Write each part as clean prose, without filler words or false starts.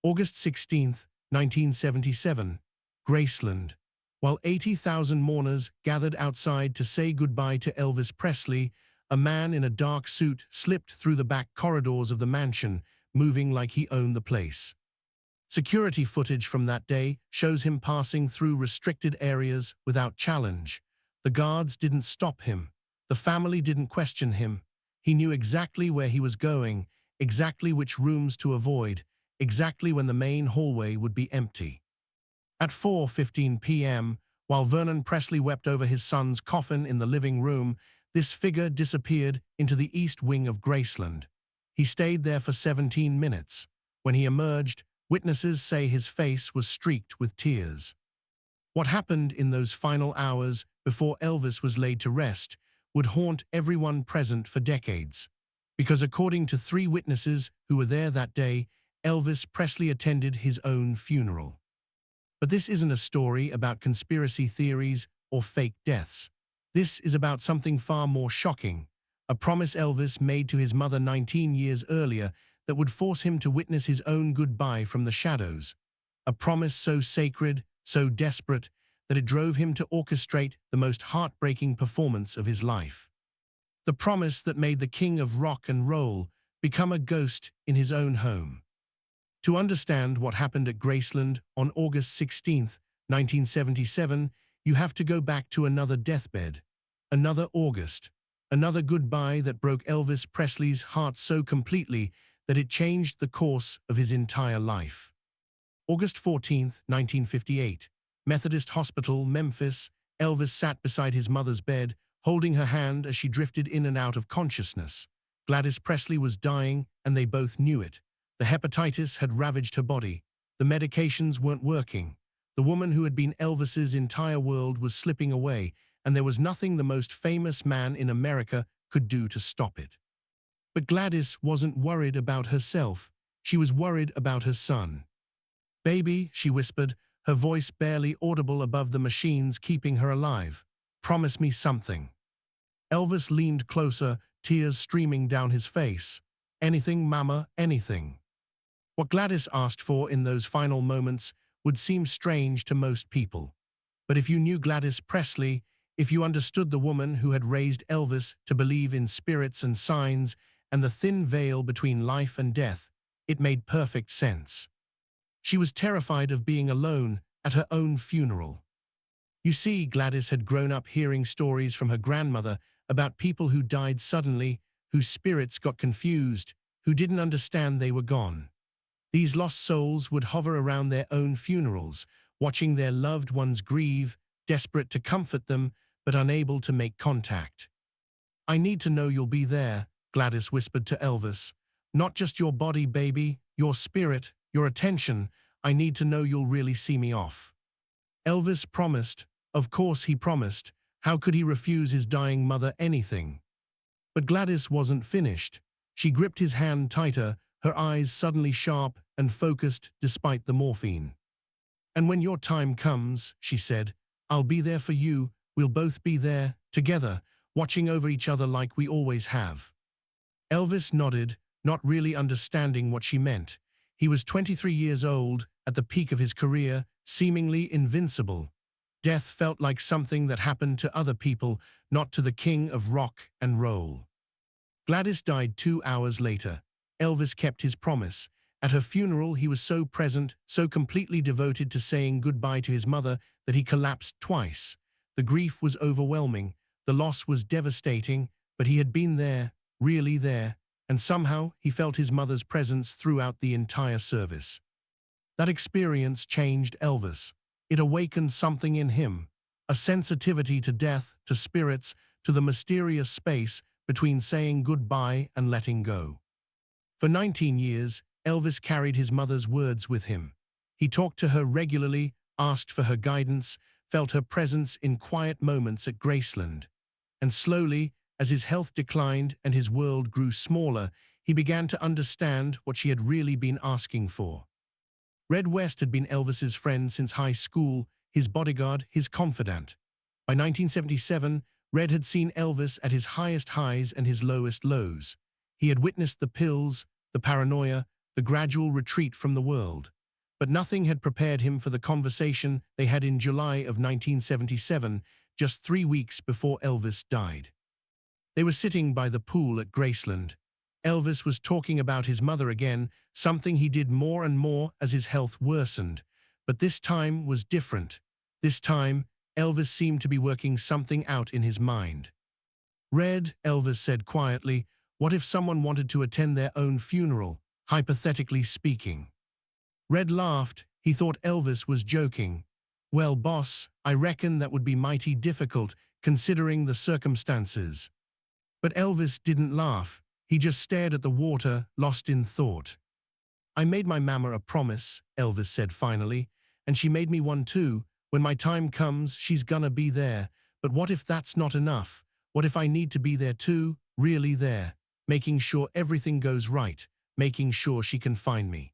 August 16, 1977, Graceland. While 80,000 mourners gathered outside to say goodbye to Elvis Presley, a man in a dark suit slipped through the back corridors of the mansion, moving like he owned the place. Security footage from that day shows him passing through restricted areas without challenge. The guards didn't stop him. The family didn't question him. He knew exactly where he was going, exactly which rooms to avoid, exactly when the main hallway would be empty. At 4:15 p.m., while Vernon Presley wept over his son's coffin in the living room, this figure disappeared into the east wing of Graceland. He stayed there for 17 minutes. When he emerged, witnesses say his face was streaked with tears. What happened in those final hours before Elvis was laid to rest would haunt everyone present for decades. Because according to 3 witnesses who were there that day, Elvis Presley attended his own funeral. But this isn't a story about conspiracy theories or fake deaths. This is about something far more shocking, a promise Elvis made to his mother 19 years earlier that would force him to witness his own goodbye from the shadows. A promise so sacred, so desperate, that it drove him to orchestrate the most heartbreaking performance of his life. The promise that made the king of rock and roll become a ghost in his own home. To understand what happened at Graceland on August 16, 1977, you have to go back to another deathbed, another August, another goodbye that broke Elvis Presley's heart so completely that it changed the course of his entire life. August 14, 1958, Methodist Hospital, Memphis. Elvis sat beside his mother's bed, holding her hand as she drifted in and out of consciousness. Gladys Presley was dying, and they both knew it. The hepatitis had ravaged her body. The medications weren't working. The woman who had been Elvis's entire world was slipping away, and there was nothing the most famous man in America could do to stop it. But Gladys wasn't worried about herself. She was worried about her son. "Baby," she whispered, her voice barely audible above the machines keeping her alive. "Promise me something." Elvis leaned closer, tears streaming down his face. "Anything, Mama, anything." What Gladys asked for in those final moments would seem strange to most people. But if you knew Gladys Presley, if you understood the woman who had raised Elvis to believe in spirits and signs and the thin veil between life and death, it made perfect sense. She was terrified of being alone at her own funeral. You see, Gladys had grown up hearing stories from her grandmother about people who died suddenly, whose spirits got confused, who didn't understand they were gone. These lost souls would hover around their own funerals, watching their loved ones grieve, desperate to comfort them, but unable to make contact. "I need to know you'll be there," Gladys whispered to Elvis. "Not just your body, baby, your spirit, your attention. I need to know you'll really see me off." Elvis promised. Of course he promised. How could he refuse his dying mother anything? But Gladys wasn't finished. She gripped his hand tighter, her eyes suddenly sharp and focused despite the morphine. "And when your time comes," she said, "I'll be there for you. We'll both be there, together, watching over each other like we always have." Elvis nodded, not really understanding what she meant. He was 23 years old, at the peak of his career, seemingly invincible. Death felt like something that happened to other people, not to the king of rock and roll. Gladys died 2 hours later. Elvis kept his promise. At her funeral, he was so present, so completely devoted to saying goodbye to his mother that he collapsed twice. The grief was overwhelming, the loss was devastating, but he had been there, really there, and somehow he felt his mother's presence throughout the entire service. That experience changed Elvis. It awakened something in him, a sensitivity to death, to spirits, to the mysterious space between saying goodbye and letting go. For 19 years, Elvis carried his mother's words with him. He talked to her regularly, asked for her guidance, felt her presence in quiet moments at Graceland. And slowly, as his health declined and his world grew smaller, he began to understand what she had really been asking for. Red West had been Elvis's friend since high school, his bodyguard, his confidant. By 1977, Red had seen Elvis at his highest highs and his lowest lows. He had witnessed the pills, the paranoia, the gradual retreat from the world. But nothing had prepared him for the conversation they had in July of 1977, just 3 weeks before Elvis died. They were sitting by the pool at Graceland. Elvis was talking about his mother again, something he did more and more as his health worsened. But this time was different. This time, Elvis seemed to be working something out in his mind. "Red," Elvis said quietly, "what if someone wanted to attend their own funeral, hypothetically speaking?" Red laughed. He thought Elvis was joking. "Well, boss, I reckon that would be mighty difficult, considering the circumstances." But Elvis didn't laugh. He just stared at the water, lost in thought. "I made my mama a promise," Elvis said finally, "and she made me one too. When my time comes, she's gonna be there. But what if that's not enough? What if I need to be there too, really there, making sure everything goes right, making sure she can find me?"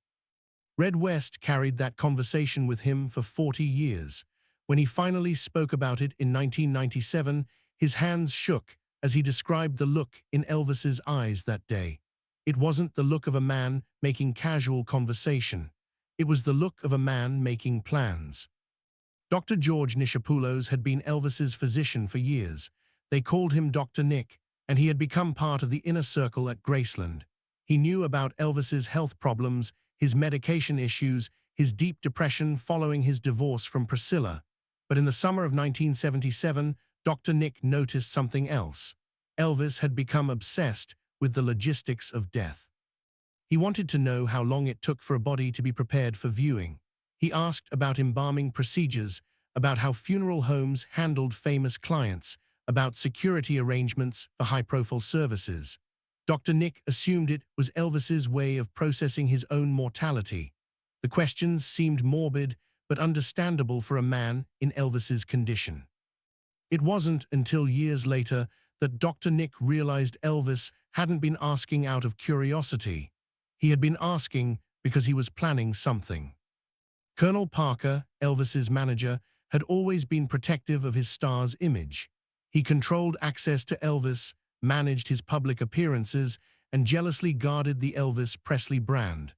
Red West carried that conversation with him for 40 years. When he finally spoke about it in 1997, his hands shook as he described the look in Elvis's eyes that day. It wasn't the look of a man making casual conversation. It was the look of a man making plans. Dr. George Nishapoulos had been Elvis's physician for years. They called him Dr. Nick, and he had become part of the inner circle at Graceland. He knew about Elvis's health problems, his medication issues, his deep depression following his divorce from Priscilla. But in the summer of 1977, Dr. Nick noticed something else. Elvis had become obsessed with the logistics of death. He wanted to know how long it took for a body to be prepared for viewing. He asked about embalming procedures, about how funeral homes handled famous clients, about security arrangements for high-profile services. Dr. Nick assumed it was Elvis's way of processing his own mortality. The questions seemed morbid, but understandable for a man in Elvis's condition. It wasn't until years later that Dr. Nick realized Elvis hadn't been asking out of curiosity. He had been asking because he was planning something. Colonel Parker, Elvis's manager, had always been protective of his star's image. He controlled access to Elvis, managed his public appearances, and jealously guarded the Elvis Presley brand.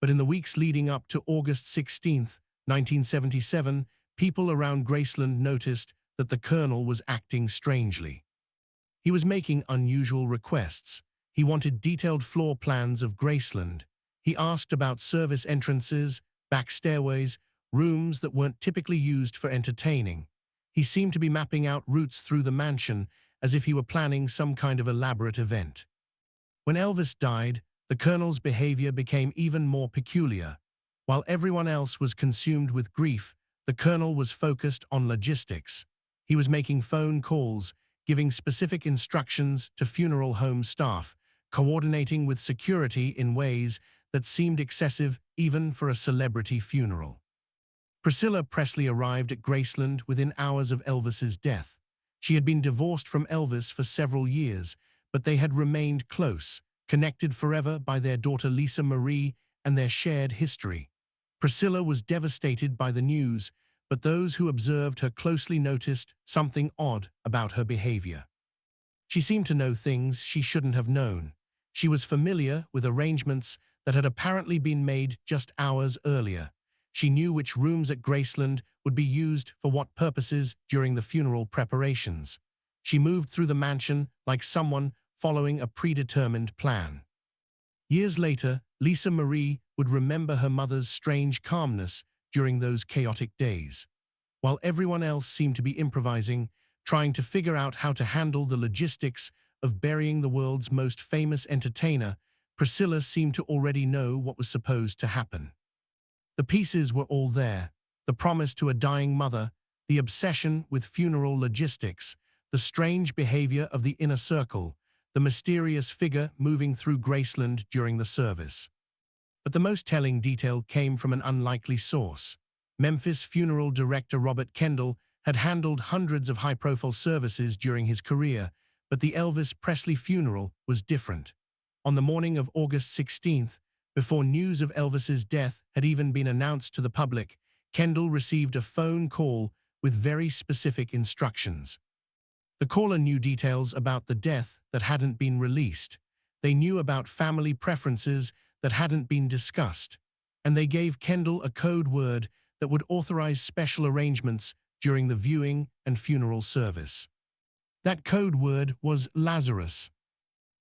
But in the weeks leading up to August 16, 1977, people around Graceland noticed that the Colonel was acting strangely. He was making unusual requests. He wanted detailed floor plans of Graceland. He asked about service entrances, back stairways, rooms that weren't typically used for entertaining. He seemed to be mapping out routes through the mansion as if he were planning some kind of elaborate event. When Elvis died, the Colonel's behavior became even more peculiar. While everyone else was consumed with grief, the Colonel was focused on logistics. He was making phone calls, giving specific instructions to funeral home staff, coordinating with security in ways that seemed excessive even for a celebrity funeral. Priscilla Presley arrived at Graceland within hours of Elvis's death. She had been divorced from Elvis for several years, but they had remained close, connected forever by their daughter Lisa Marie and their shared history. Priscilla was devastated by the news, but those who observed her closely noticed something odd about her behavior. She seemed to know things she shouldn't have known. She was familiar with arrangements that had apparently been made just hours earlier. She knew which rooms at Graceland would be used for what purposes during the funeral preparations. She moved through the mansion like someone following a predetermined plan. Years later, Lisa Marie would remember her mother's strange calmness during those chaotic days. While everyone else seemed to be improvising, trying to figure out how to handle the logistics of burying the world's most famous entertainer, Priscilla seemed to already know what was supposed to happen. The pieces were all there: the promise to a dying mother, the obsession with funeral logistics, the strange behavior of the inner circle, the mysterious figure moving through Graceland during the service. But the most telling detail came from an unlikely source. Memphis funeral director Robert Kendall had handled hundreds of high-profile services during his career, but the Elvis Presley funeral was different. On the morning of August 16th, before news of Elvis's death had even been announced to the public, Kendall received a phone call with very specific instructions. The caller knew details about the death that hadn't been released. They knew about family preferences that hadn't been discussed, and they gave Kendall a code word that would authorize special arrangements during the viewing and funeral service. That code word was Lazarus.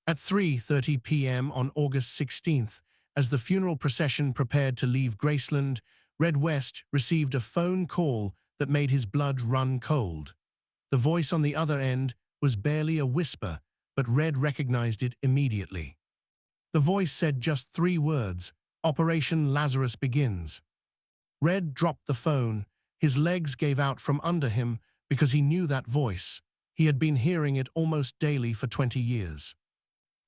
At 3:30 p.m. on August 16th, as the funeral procession prepared to leave Graceland, Red West received a phone call that made his blood run cold. The voice on the other end was barely a whisper, but Red recognized it immediately. The voice said just 3 words: "Operation Lazarus begins." Red dropped the phone. His legs gave out from under him because he knew that voice. He had been hearing it almost daily for 20 years.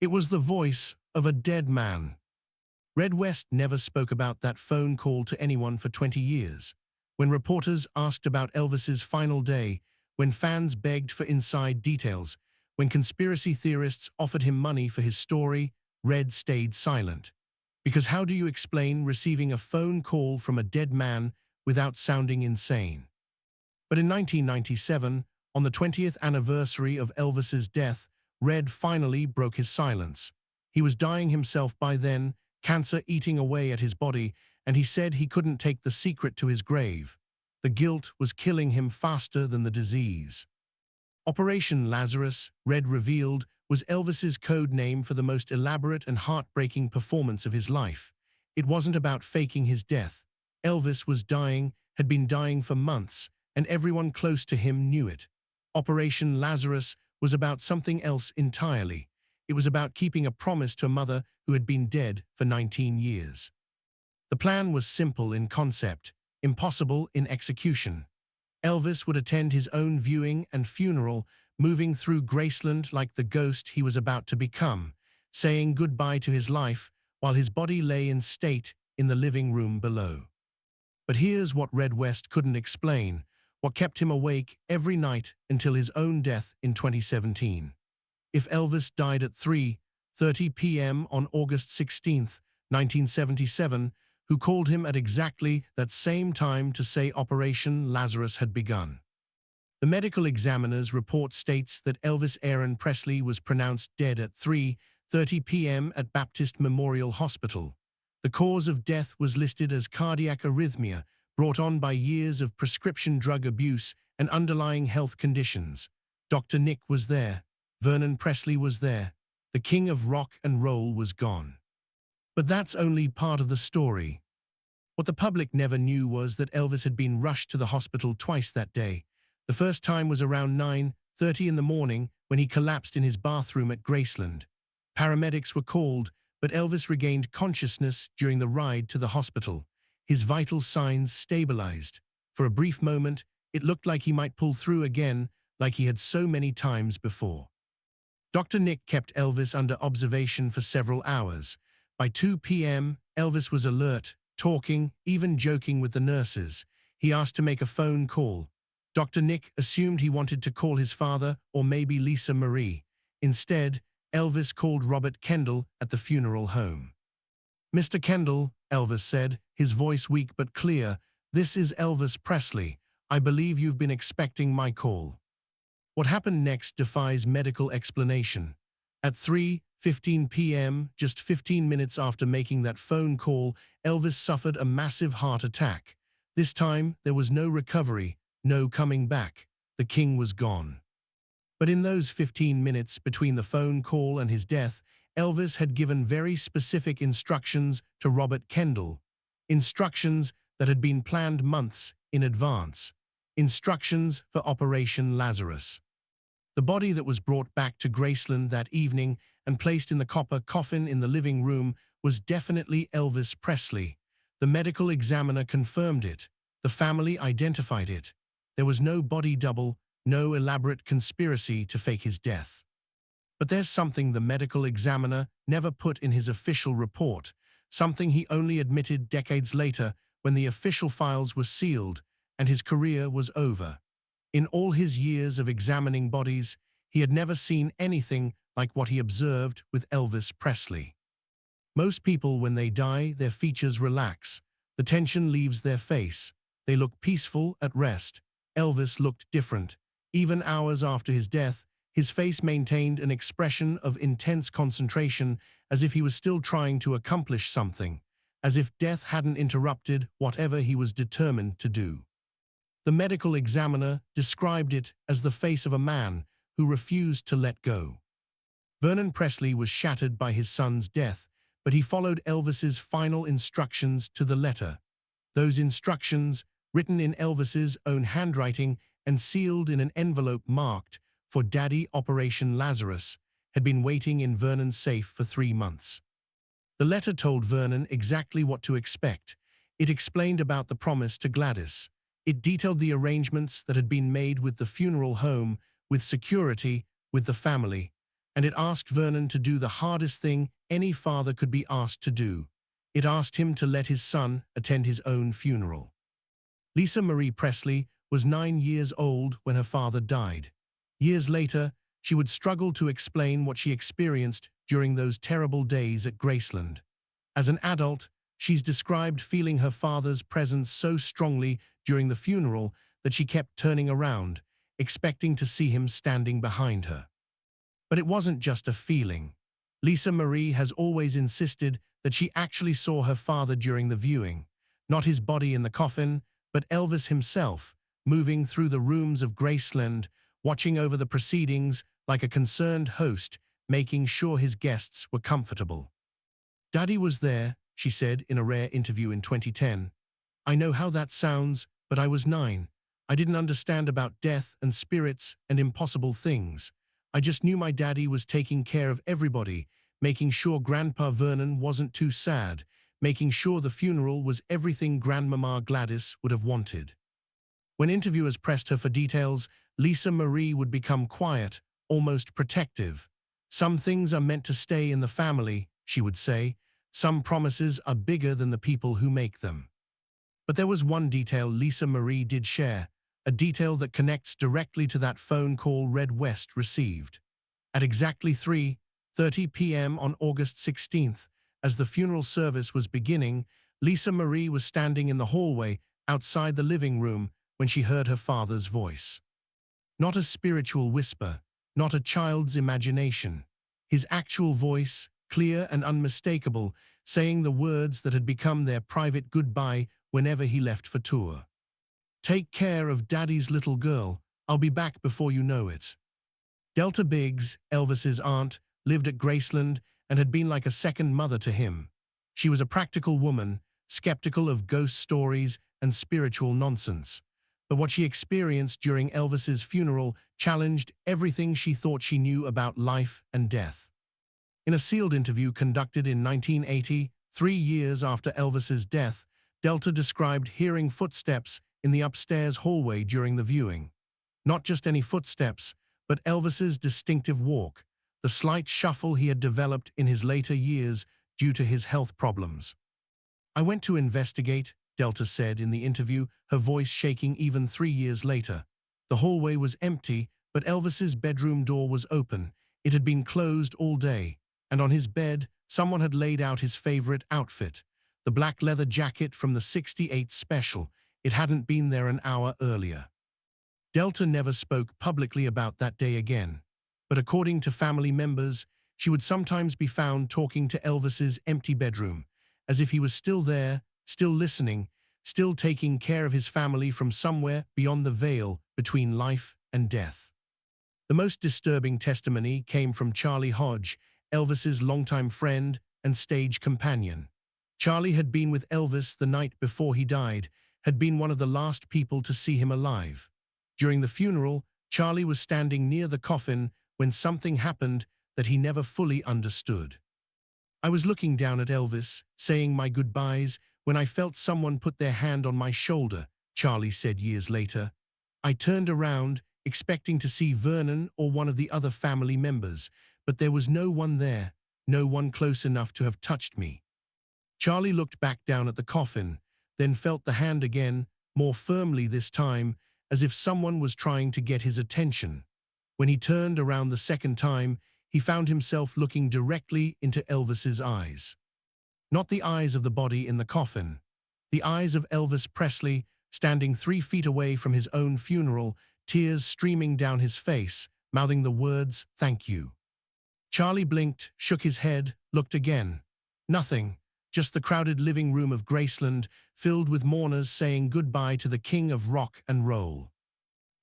It was the voice of a dead man. Red West never spoke about that phone call to anyone for 20 years. When reporters asked about Elvis's final day, when fans begged for inside details, when conspiracy theorists offered him money for his story, Red stayed silent. Because how do you explain receiving a phone call from a dead man without sounding insane? But in 1997, on the 20th anniversary of Elvis's death, Red finally broke his silence. He was dying himself by then, cancer eating away at his body, and he said he couldn't take the secret to his grave. The guilt was killing him faster than the disease. Operation Lazarus, Red revealed, was Elvis's code name for the most elaborate and heartbreaking performance of his life. It wasn't about faking his death. Elvis was dying, had been dying for months, and everyone close to him knew it. Operation Lazarus was about something else entirely. It was about keeping a promise to a mother who had been dead for 19 years. The plan was simple in concept, impossible in execution. Elvis would attend his own viewing and funeral, moving through Graceland like the ghost he was about to become, saying goodbye to his life while his body lay in state in the living room below. But here's what Red West couldn't explain, what kept him awake every night until his own death in 2017. If Elvis died at 3:30 p.m. on August 16, 1977, who called him at exactly that same time to say Operation Lazarus had begun? The medical examiner's report states that Elvis Aaron Presley was pronounced dead at 3:30 p.m. at Baptist Memorial Hospital. The cause of death was listed as cardiac arrhythmia, brought on by years of prescription drug abuse and underlying health conditions. Dr. Nick was there. Vernon Presley was there. The king of rock and roll was gone. But that's only part of the story. What the public never knew was that Elvis had been rushed to the hospital twice that day. The first time was around 9:30 in the morning when he collapsed in his bathroom at Graceland. Paramedics were called, but Elvis regained consciousness during the ride to the hospital. His vital signs stabilized. For a brief moment, it looked like he might pull through again, like he had so many times before. Dr. Nick kept Elvis under observation for several hours. By 2 p.m., Elvis was alert, talking, even joking with the nurses. He asked to make a phone call. Dr. Nick assumed he wanted to call his father or maybe Lisa Marie. Instead, Elvis called Robert Kendall at the funeral home. "Mr. Kendall," Elvis said, his voice weak but clear, "this is Elvis Presley. I believe you've been expecting my call." What happened next defies medical explanation. At 3:15 p.m., just 15 minutes after making that phone call, Elvis suffered a massive heart attack. This time, there was no recovery, no coming back. The king was gone. But in those 15 minutes between the phone call and his death, Elvis had given very specific instructions to Robert Kendall. Instructions that had been planned months in advance. Instructions for Operation Lazarus. The body that was brought back to Graceland that evening and placed in the copper coffin in the living room was definitely Elvis Presley. The medical examiner confirmed it. The family identified it. There was no body double, no elaborate conspiracy to fake his death. But there's something the medical examiner never put in his official report, something he only admitted decades later when the official files were sealed and his career was over. In all his years of examining bodies, he had never seen anything like what he observed with Elvis Presley. Most people, when they die, their features relax. The tension leaves their face. They look peaceful, at rest. Elvis looked different. Even hours after his death, his face maintained an expression of intense concentration, as if he was still trying to accomplish something, as if death hadn't interrupted whatever he was determined to do. The medical examiner described it as the face of a man who refused to let go. Vernon Presley was shattered by his son's death, but he followed Elvis's final instructions to the letter. Those instructions, written in Elvis's own handwriting and sealed in an envelope marked for Daddy Operation Lazarus, had been waiting in Vernon's safe for 3 months. The letter told Vernon exactly what to expect. It explained about the promise to Gladys. It detailed the arrangements that had been made with the funeral home, with security, with the family, and it asked Vernon to do the hardest thing any father could be asked to do. It asked him to let his son attend his own funeral. Lisa Marie Presley was 9 years old when her father died. Years later, she would struggle to explain what she experienced during those terrible days at Graceland. As an adult, she's described feeling her father's presence so strongly during the funeral that she kept turning around, expecting to see him standing behind her. But it wasn't just a feeling. Lisa Marie has always insisted that she actually saw her father during the viewing, not his body in the coffin, but Elvis himself, moving through the rooms of Graceland, watching over the proceedings like a concerned host, making sure his guests were comfortable. "Daddy was there," she said in a rare interview in 2010. "I know how that sounds, but I was 9. I didn't understand about death and spirits and impossible things. I just knew my daddy was taking care of everybody, making sure Grandpa Vernon wasn't too sad, making sure the funeral was everything Grandmama Gladys would have wanted." When interviewers pressed her for details, Lisa Marie would become quiet, almost protective. "Some things are meant to stay in the family," she would say. "Some promises are bigger than the people who make them." But there was one detail Lisa Marie did share, a detail that connects directly to that phone call Red West received. At exactly 3:30 p.m. on August 16th, as the funeral service was beginning, Lisa Marie was standing in the hallway outside the living room when she heard her father's voice. Not a spiritual whisper, not a child's imagination. His actual voice, clear and unmistakable, saying the words that had become their private goodbye whenever he left for tour. "Take care of Daddy's little girl. I'll be back before you know it." Delta Biggs, Elvis's aunt, lived at Graceland and had been like a second mother to him. She was a practical woman, skeptical of ghost stories and spiritual nonsense. But what she experienced during Elvis's funeral challenged everything she thought she knew about life and death. In a sealed interview conducted in 1980, 3 years after Elvis's death, Delta described hearing footsteps in the upstairs hallway during the viewing. Not just any footsteps, but Elvis's distinctive walk, the slight shuffle he had developed in his later years due to his health problems. "I went to investigate," Delta said in the interview, her voice shaking even 3 years later. "The hallway was empty, but Elvis's bedroom door was open. It had been closed all day, and on his bed, someone had laid out his favorite outfit, the black leather jacket from the '68 special. It hadn't been there an hour earlier." Delta never spoke publicly about that day again, but according to family members, she would sometimes be found talking to Elvis's empty bedroom, as if he was still there, still listening, still taking care of his family from somewhere beyond the veil between life and death. The most disturbing testimony came from Charlie Hodge, Elvis's longtime friend and stage companion. Charlie had been with Elvis the night before he died, had been one of the last people to see him alive. During the funeral, Charlie was standing near the coffin when something happened that he never fully understood. "I was looking down at Elvis, saying my goodbyes, when I felt someone put their hand on my shoulder," Charlie said years later. "I turned around, expecting to see Vernon or one of the other family members, but there was no one there, no one close enough to have touched me." Charlie looked back down at the coffin, then felt the hand again, more firmly this time, as if someone was trying to get his attention. When he turned around the second time, he found himself looking directly into Elvis's eyes. Not the eyes of the body in the coffin, the eyes of Elvis Presley, standing 3 feet away from his own funeral, tears streaming down his face, mouthing the words, "Thank you." Charlie blinked, shook his head, looked again. Nothing, just the crowded living room of Graceland, filled with mourners saying goodbye to the king of rock and roll.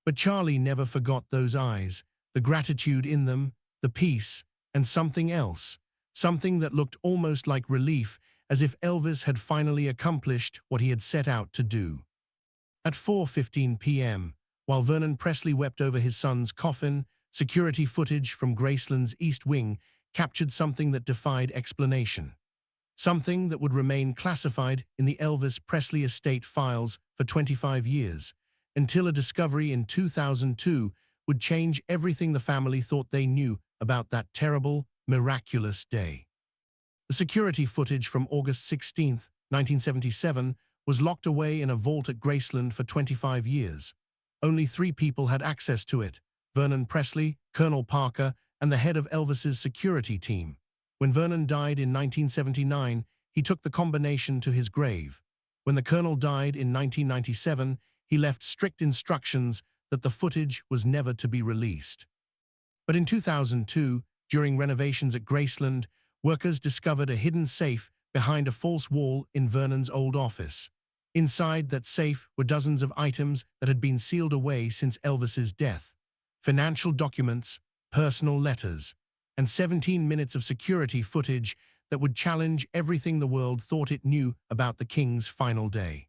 But Charlie never forgot those eyes, the gratitude in them, the peace, and something else, something that looked almost like relief, as if Elvis had finally accomplished what he had set out to do. At 4:15 p.m., while Vernon Presley wept over his son's coffin, security footage from Graceland's East Wing captured something that defied explanation. Something that would remain classified in the Elvis Presley estate files for 25 years, until a discovery in 2002 would change everything the family thought they knew about that terrible, miraculous day. The security footage from August 16, 1977, was locked away in a vault at Graceland for 25 years. Only 3 people had access to it: Vernon Presley, Colonel Parker, and the head of Elvis's security team. When Vernon died in 1979, he took the combination to his grave. When the colonel died in 1997, he left strict instructions that the footage was never to be released. But in 2002, during renovations at Graceland, workers discovered a hidden safe behind a false wall in Vernon's old office. Inside that safe were dozens of items that had been sealed away since Elvis's death: financial documents, personal letters, and 17 minutes of security footage that would challenge everything the world thought it knew about the king's final day.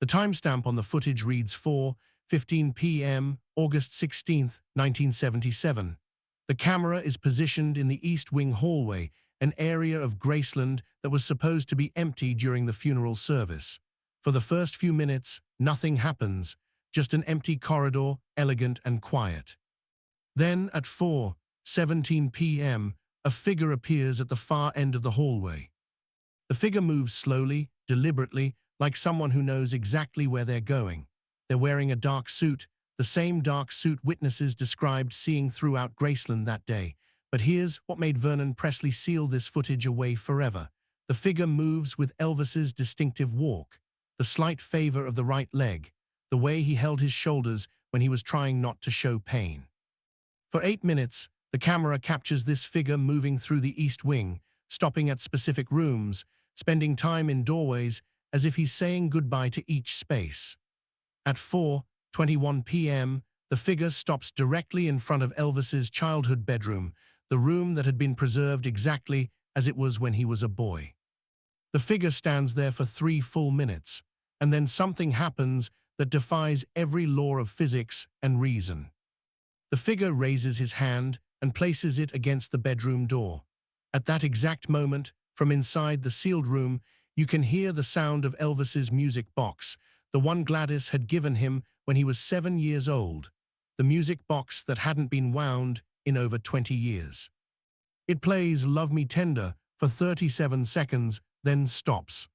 The timestamp on the footage reads 4:15 p.m., August 16, 1977. The camera is positioned in the East Wing hallway, an area of Graceland that was supposed to be empty during the funeral service. For the first few minutes, nothing happens, just an empty corridor, elegant and quiet. Then, at 4:17 p.m., a figure appears at the far end of the hallway. The figure moves slowly, deliberately, like someone who knows exactly where they're going. They're wearing a dark suit, the same dark suit witnesses described seeing throughout Graceland that day. But here's what made Vernon Presley seal this footage away forever. The figure moves with Elvis's distinctive walk, the slight favor of the right leg, the way he held his shoulders when he was trying not to show pain. For 8 minutes, the camera captures this figure moving through the East Wing, stopping at specific rooms, spending time in doorways as if he's saying goodbye to each space. At 4:21 p.m., the figure stops directly in front of Elvis's childhood bedroom, the room that had been preserved exactly as it was when he was a boy. The figure stands there for 3 full minutes, and then something happens that defies every law of physics and reason. The figure raises his hand and places it against the bedroom door. At that exact moment, from inside the sealed room, you can hear the sound of Elvis's music box, the one Gladys had given him when he was 7 years old, the music box that hadn't been wound in over 20 years. It plays Love Me Tender for 37 seconds, then stops.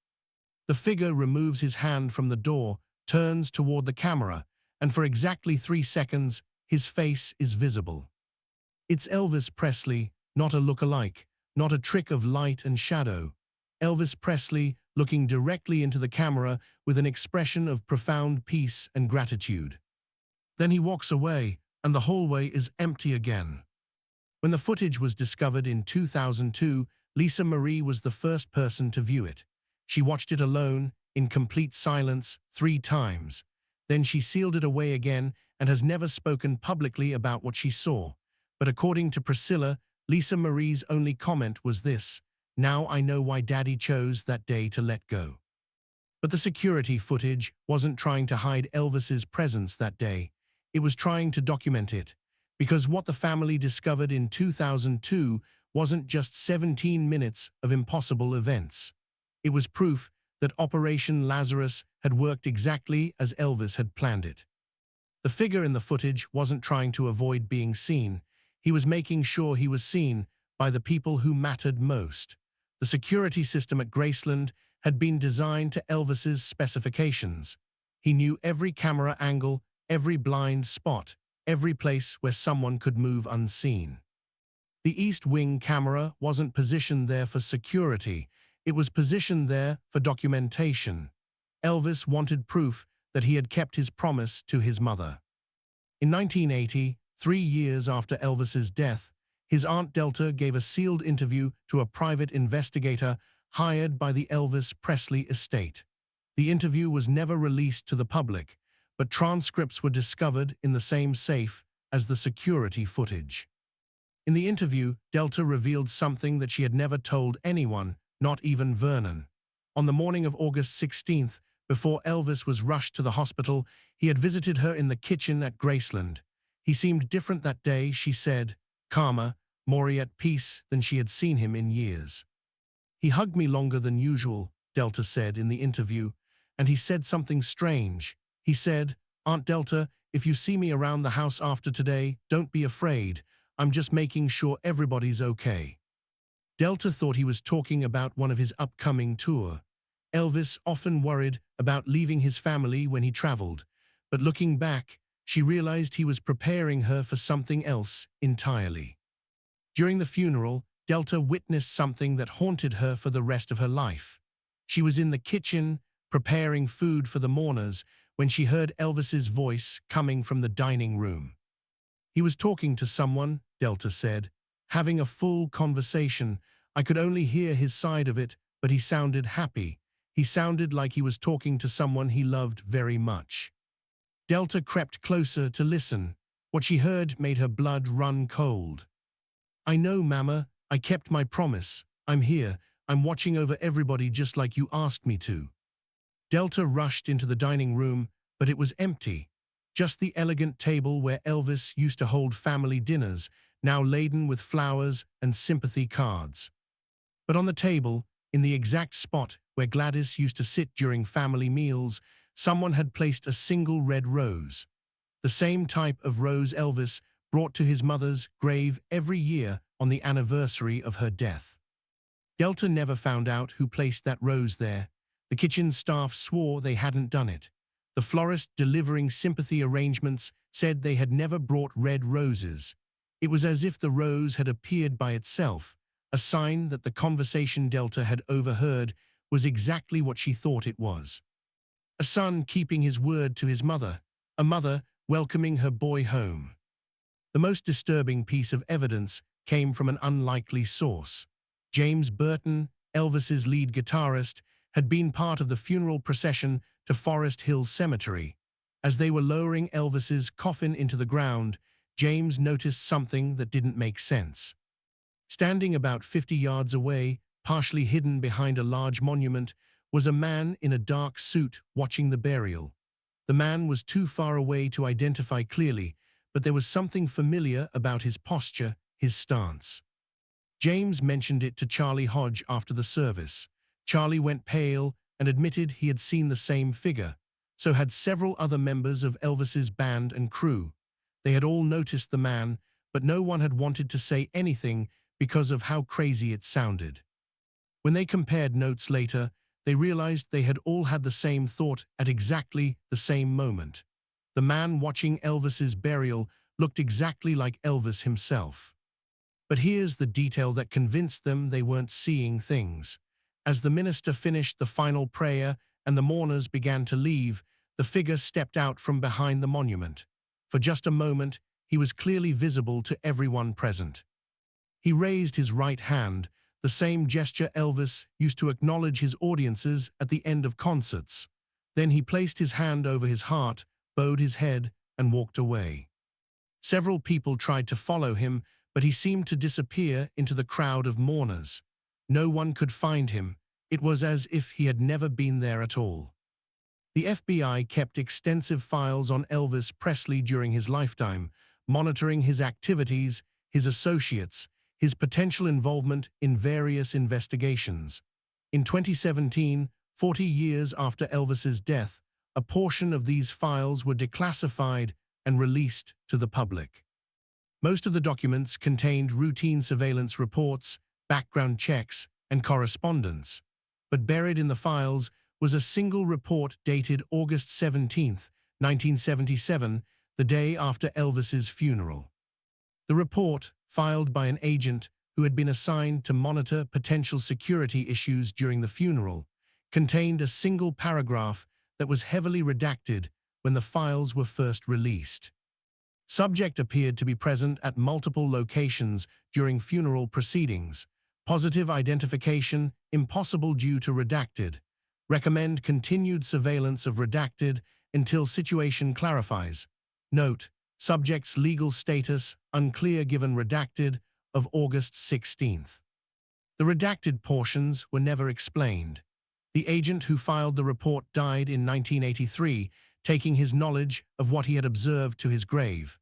The figure removes his hand from the door, turns toward the camera, and for exactly 3 seconds, his face is visible. It's Elvis Presley, not a look-alike, not a trick of light and shadow. Elvis Presley looking directly into the camera with an expression of profound peace and gratitude. Then he walks away, and the hallway is empty again. When the footage was discovered in 2002, Lisa Marie was the first person to view it. She watched it alone, in complete silence, 3 times. Then she sealed it away again and has never spoken publicly about what she saw. But according to Priscilla, Lisa Marie's only comment was this: "Now I know why Daddy chose that day to let go." But the security footage wasn't trying to hide Elvis's presence that day. It was trying to document it. Because what the family discovered in 2002 wasn't just 17 minutes of impossible events. It was proof that Operation Lazarus had worked exactly as Elvis had planned it. The figure in the footage wasn't trying to avoid being seen. He was making sure he was seen by the people who mattered most. The security system at Graceland had been designed to Elvis's specifications. He knew every camera angle, every blind spot, every place where someone could move unseen. The East Wing camera wasn't positioned there for security. It was positioned there for documentation. Elvis wanted proof that he had kept his promise to his mother. In 1980, 3 years after Elvis's death, His aunt Delta gave a sealed interview to a private investigator hired by the Elvis Presley estate. The interview was never released to the public, but transcripts were discovered in the same safe as the security footage. In the interview, Delta revealed something that she had never told anyone, not even Vernon. On the morning of August 16th, before Elvis was rushed to the hospital, he had visited her in the kitchen at Graceland. He seemed different that day, she said, calmer, more at peace than she had seen him in years. He hugged me longer than usual, Delta said in the interview, and he said something strange. He said, Aunt Delta, if you see me around the house after today, don't be afraid. I'm just making sure everybody's okay. Delta thought he was talking about one of his upcoming tour. Elvis often worried about leaving his family when he traveled, but looking back, she realized he was preparing her for something else entirely. During the funeral, Delta witnessed something that haunted her for the rest of her life. She was in the kitchen, preparing food for the mourners, when she heard Elvis's voice coming from the dining room. He was talking to someone, Delta said, having a full conversation. I could only hear his side of it, but he sounded happy. He sounded like he was talking to someone he loved very much. Delta crept closer to listen. What she heard made her blood run cold. I know, Mama. I kept my promise. I'm here. I'm watching over everybody just like you asked me to. Delta rushed into the dining room, but it was empty. Just the elegant table where Elvis used to hold family dinners, now laden with flowers and sympathy cards. But on the table, in the exact spot where Gladys used to sit during family meals, someone had placed a single red rose. The same type of rose Elvis brought to his mother's grave every year on the anniversary of her death. Delta never found out who placed that rose there. The kitchen staff swore they hadn't done it. The florist delivering sympathy arrangements said they had never brought red roses. It was as if the rose had appeared by itself, a sign that the conversation Delta had overheard was exactly what she thought it was. A son keeping his word to his mother, a mother welcoming her boy home. The most disturbing piece of evidence came from an unlikely source. James Burton, Elvis's lead guitarist, had been part of the funeral procession to Forest Hill Cemetery. As they were lowering Elvis's coffin into the ground, James noticed something that didn't make sense. Standing about 50 yards away, partially hidden behind a large monument, was a man in a dark suit watching the burial. The man was too far away to identify clearly, but there was something familiar about his posture, his stance. James mentioned it to Charlie Hodge after the service. Charlie went pale and admitted he had seen the same figure. So had several other members of Elvis's band and crew. They had all noticed the man, but no one had wanted to say anything because of how crazy it sounded. When they compared notes later, they realized they had all had the same thought at exactly the same moment. The man watching Elvis's burial looked exactly like Elvis himself. But here's the detail that convinced them they weren't seeing things. As the minister finished the final prayer and the mourners began to leave, the figure stepped out from behind the monument. For just a moment, he was clearly visible to everyone present. He raised his right hand, the same gesture Elvis used to acknowledge his audiences at the end of concerts. Then he placed his hand over his heart, bowed his head, and walked away. Several people tried to follow him, but he seemed to disappear into the crowd of mourners. No one could find him. It was as if he had never been there at all. The FBI kept extensive files on Elvis Presley during his lifetime, monitoring his activities, his associates, his potential involvement in various investigations. In 2017, 40 years after Elvis's death, a portion of these files were declassified and released to the public. Most of the documents contained routine surveillance reports, background checks, and correspondence. But buried in the files was a single report dated August 17, 1977, the day after Elvis's funeral. The report, filed by an agent who had been assigned to monitor potential security issues during the funeral, contained a single paragraph that was heavily redacted when the files were first released. Subject appeared to be present at multiple locations during funeral proceedings. Positive identification impossible due to redacted. Recommend continued surveillance of redacted until situation clarifies. Note, subject's legal status unclear given redacted of August 16th. The redacted portions were never explained. The agent who filed the report died in 1983, taking his knowledge of what he had observed to his grave.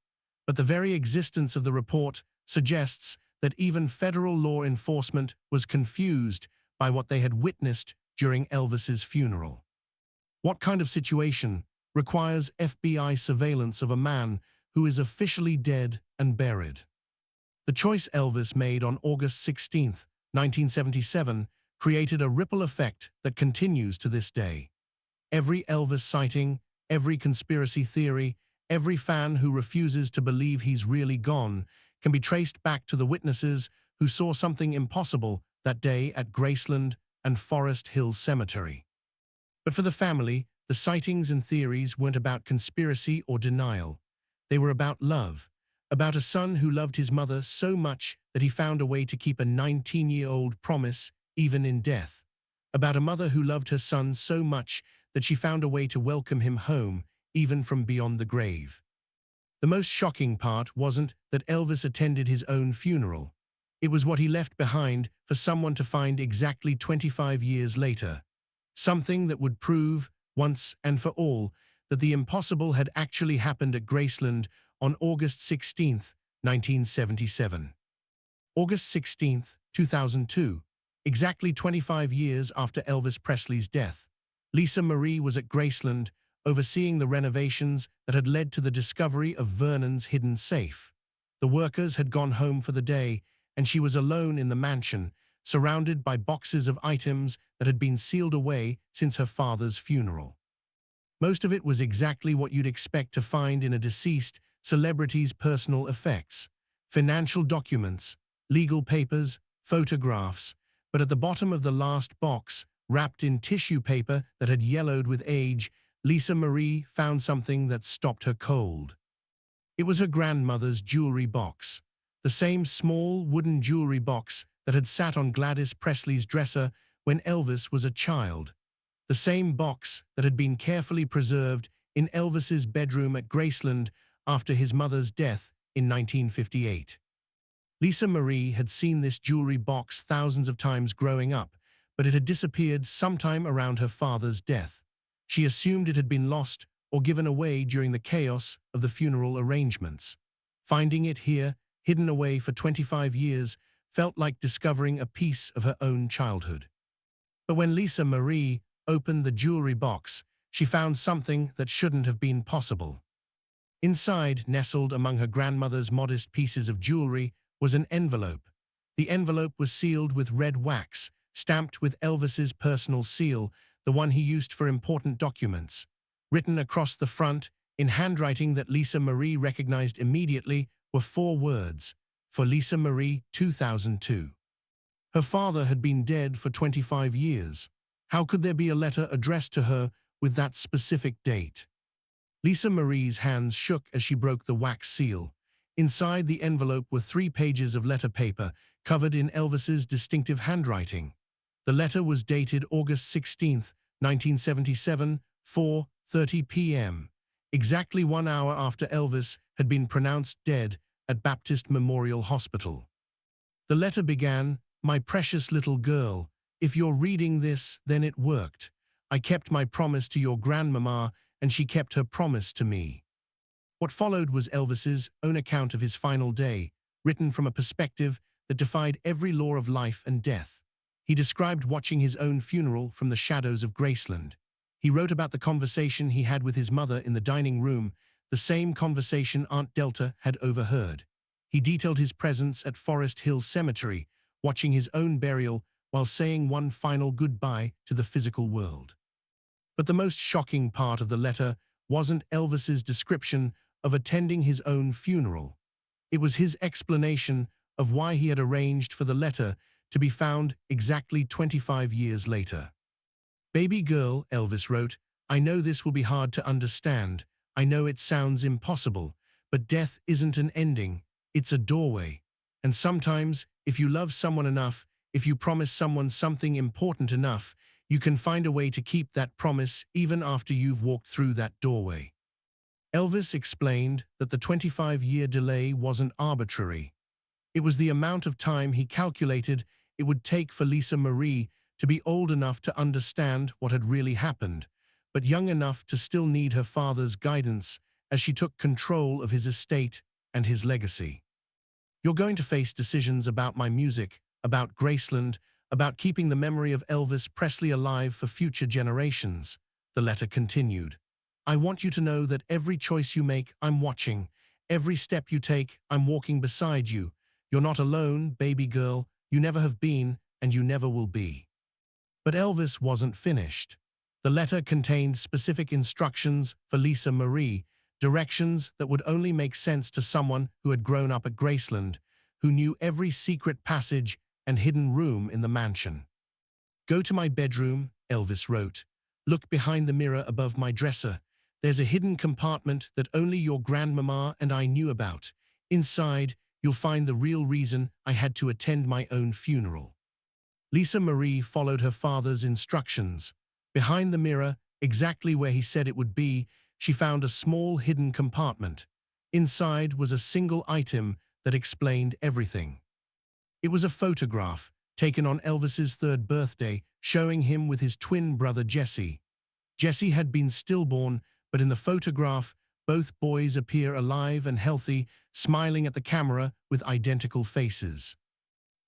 But the very existence of the report suggests that even federal law enforcement was confused by what they had witnessed during Elvis's funeral. What kind of situation requires FBI surveillance of a man who is officially dead and buried? The choice Elvis made on August 16, 1977, created a ripple effect that continues to this day. Every Elvis sighting, every conspiracy theory, every fan who refuses to believe he's really gone can be traced back to the witnesses who saw something impossible that day at Graceland and Forest Hill Cemetery. But for the family, the sightings and theories weren't about conspiracy or denial. They were about love, about a son who loved his mother so much that he found a way to keep a 19-year-old promise even in death, about a mother who loved her son so much that she found a way to welcome him home even from beyond the grave. The most shocking part wasn't that Elvis attended his own funeral. It was what he left behind for someone to find exactly 25 years later. Something that would prove, once and for all, that the impossible had actually happened at Graceland on August 16, 1977. August 16, 2002, exactly 25 years after Elvis Presley's death, Lisa Marie was at Graceland overseeing the renovations that had led to the discovery of Vernon's hidden safe. The workers had gone home for the day, and she was alone in the mansion, surrounded by boxes of items that had been sealed away since her father's funeral. Most of it was exactly what you'd expect to find in a deceased celebrity's personal effects: financial documents, legal papers, photographs, but at the bottom of the last box, wrapped in tissue paper that had yellowed with age, Lisa Marie found something that stopped her cold. It was her grandmother's jewelry box, the same small wooden jewelry box that had sat on Gladys Presley's dresser when Elvis was a child, the same box that had been carefully preserved in Elvis's bedroom at Graceland after his mother's death in 1958. Lisa Marie had seen this jewelry box thousands of times growing up, but it had disappeared sometime around her father's death. She assumed it had been lost or given away during the chaos of the funeral arrangements. Finding it here, hidden away for 25 years, felt like discovering a piece of her own childhood. But when Lisa Marie opened the jewelry box, she found something that shouldn't have been possible. Inside, nestled among her grandmother's modest pieces of jewelry, was an envelope. The envelope was sealed with red wax, stamped with Elvis's personal seal, the one he used for important documents. Written across the front, in handwriting that Lisa Marie recognized immediately, were 4 words: "For Lisa Marie, 2002. Her father had been dead for 25 years. How could there be a letter addressed to her with that specific date? Lisa Marie's hands shook as she broke the wax seal. Inside the envelope were 3 pages of letter paper, covered in Elvis's distinctive handwriting. The letter was dated August 16, 1977, 4:30 p.m., exactly 1 hour after Elvis had been pronounced dead at Baptist Memorial Hospital. The letter began, "My precious little girl, if you're reading this, then it worked. I kept my promise to your grandmama, and she kept her promise to me." What followed was Elvis's own account of his final day, written from a perspective that defied every law of life and death. He described watching his own funeral from the shadows of Graceland. He wrote about the conversation he had with his mother in the dining room, the same conversation Aunt Delta had overheard. He detailed his presence at Forest Hill Cemetery, watching his own burial while saying one final goodbye to the physical world. But the most shocking part of the letter wasn't Elvis's description of attending his own funeral. It was his explanation of why he had arranged for the letter to be found exactly 25 years later. "Baby girl," Elvis wrote, "I know this will be hard to understand. I know it sounds impossible, But death isn't an ending, it's a doorway. And sometimes, if you love someone enough, if you promise someone something important enough, you can find a way to keep that promise even after you've walked through that doorway. Elvis explained that the 25-year delay wasn't arbitrary. It was the amount of time he calculated it would take for Lisa Marie to be old enough to understand what had really happened, but young enough to still need her father's guidance as she took control of his estate and his legacy. You're going to face decisions about my music, about Graceland, about keeping the memory of Elvis Presley alive for future generations, the letter continued. I want you to know that every choice you make, I'm watching. Every step you take, I'm walking beside you. You're not alone, baby girl. You never have been, and you never will be. But Elvis wasn't finished. The letter contained specific instructions for Lisa Marie, directions that would only make sense to someone who had grown up at Graceland, who knew every secret passage and hidden room in the mansion. Go to my bedroom, Elvis wrote. Look behind the mirror above my dresser. There's a hidden compartment that only your grandmama and I knew about. Inside, you'll find the real reason I had to attend my own funeral. Lisa Marie followed her father's instructions. Behind the mirror, exactly where he said it would be, she found a small hidden compartment. Inside was a single item that explained everything. It was a photograph taken on Elvis's 3rd birthday, showing him with his twin brother Jesse. Jesse had been stillborn, but in the photograph, both boys appear alive and healthy, smiling at the camera with identical faces.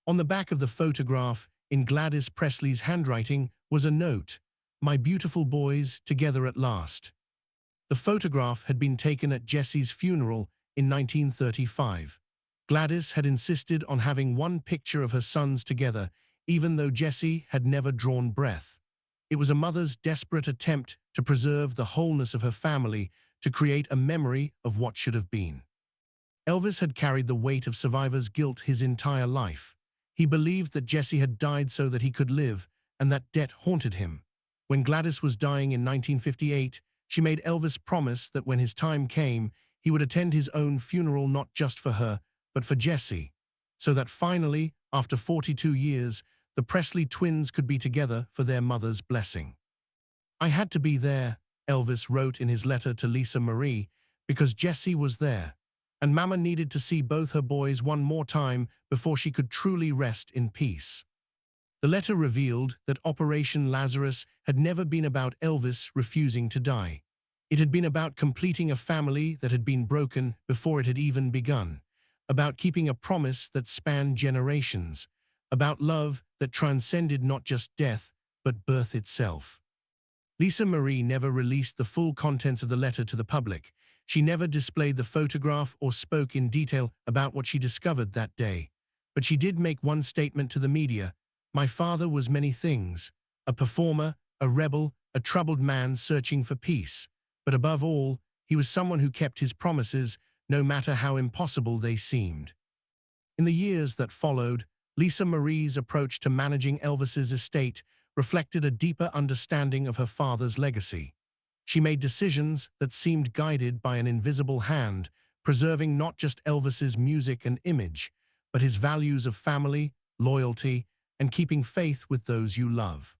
On the back of the photograph, in Gladys Presley's handwriting, was a note, "My beautiful boys, together at last." The photograph had been taken at Jesse's funeral in 1935. Gladys had insisted on having one picture of her sons together, even though Jesse had never drawn breath. It was a mother's desperate attempt to preserve the wholeness of her family, to create a memory of what should have been. Elvis had carried the weight of survivor's guilt his entire life. He believed that Jesse had died so that he could live, and that debt haunted him. When Gladys was dying in 1958, she made Elvis promise that when his time came, he would attend his own funeral not just for her, but for Jesse, so that finally, after 42 years, the Presley twins could be together for their mother's blessing. I had to be there, Elvis wrote in his letter to Lisa Marie, because Jesse was there, and Mama needed to see both her boys one more time before she could truly rest in peace. The letter revealed that Operation Lazarus had never been about Elvis refusing to die. It had been about completing a family that had been broken before it had even begun, about keeping a promise that spanned generations, about love that transcended not just death, but birth itself. Lisa Marie never released the full contents of the letter to the public. She never displayed the photograph or spoke in detail about what she discovered that day. But she did make one statement to the media: "My father was many things, a performer, a rebel, a troubled man searching for peace. But above all, he was someone who kept his promises, no matter how impossible they seemed." In the years that followed, Lisa Marie's approach to managing Elvis's estate reflected a deeper understanding of her father's legacy. She made decisions that seemed guided by an invisible hand, preserving not just Elvis's music and image, but his values of family, loyalty, and keeping faith with those you love.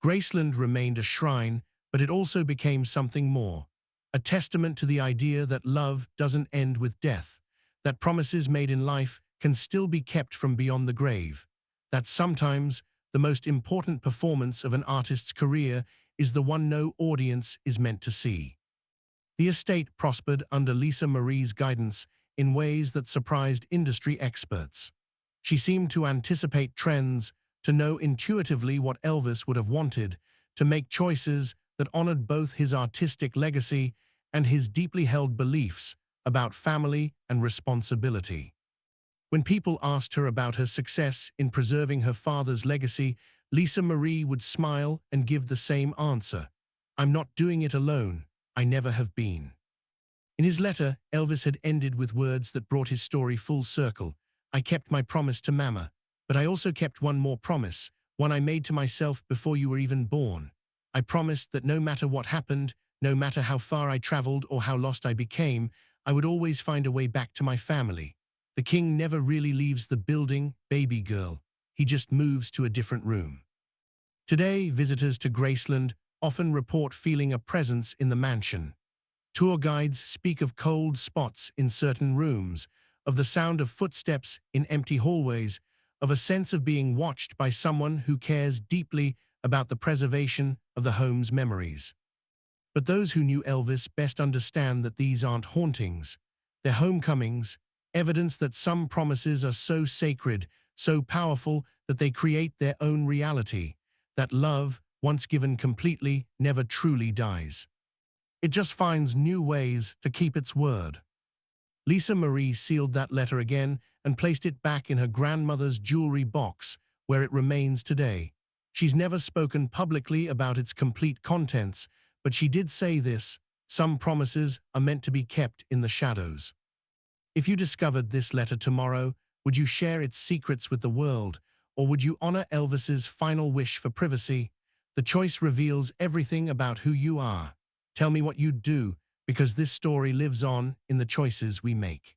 Graceland remained a shrine, but it also became something more, a testament to the idea that love doesn't end with death, that promises made in life can still be kept from beyond the grave, that sometimes the most important performance of an artist's career is the one no audience is meant to see. The estate prospered under Lisa Marie's guidance in ways that surprised industry experts. She seemed to anticipate trends, to know intuitively what Elvis would have wanted, to make choices that honored both his artistic legacy and his deeply held beliefs about family and responsibility. When people asked her about her success in preserving her father's legacy, Lisa Marie would smile and give the same answer: "I'm not doing it alone. I never have been." In his letter, Elvis had ended with words that brought his story full circle. "I kept my promise to Mama, but I also kept one more promise, one I made to myself before you were even born. I promised that no matter what happened, no matter how far I traveled or how lost I became, I would always find a way back to my family. The king never really leaves the building, baby girl. He just moves to a different room. Today, visitors to Graceland often report feeling a presence in the mansion. Tour guides speak of cold spots in certain rooms, of the sound of footsteps in empty hallways, of a sense of being watched by someone who cares deeply about the preservation of the home's memories. But those who knew Elvis best understand that these aren't hauntings. They're homecomings, evidence that some promises are so sacred, so powerful that they create their own reality, that love, once given completely, never truly dies. It just finds new ways to keep its word. Lisa Marie sealed that letter again and placed it back in her grandmother's jewelry box, where it remains today. She's never spoken publicly about its complete contents, but she did say this: some promises are meant to be kept in the shadows. If you discovered this letter tomorrow, would you share its secrets with the world, or would you honor Elvis's final wish for privacy? The choice reveals everything about who you are. Tell me what you'd do, because this story lives on in the choices we make.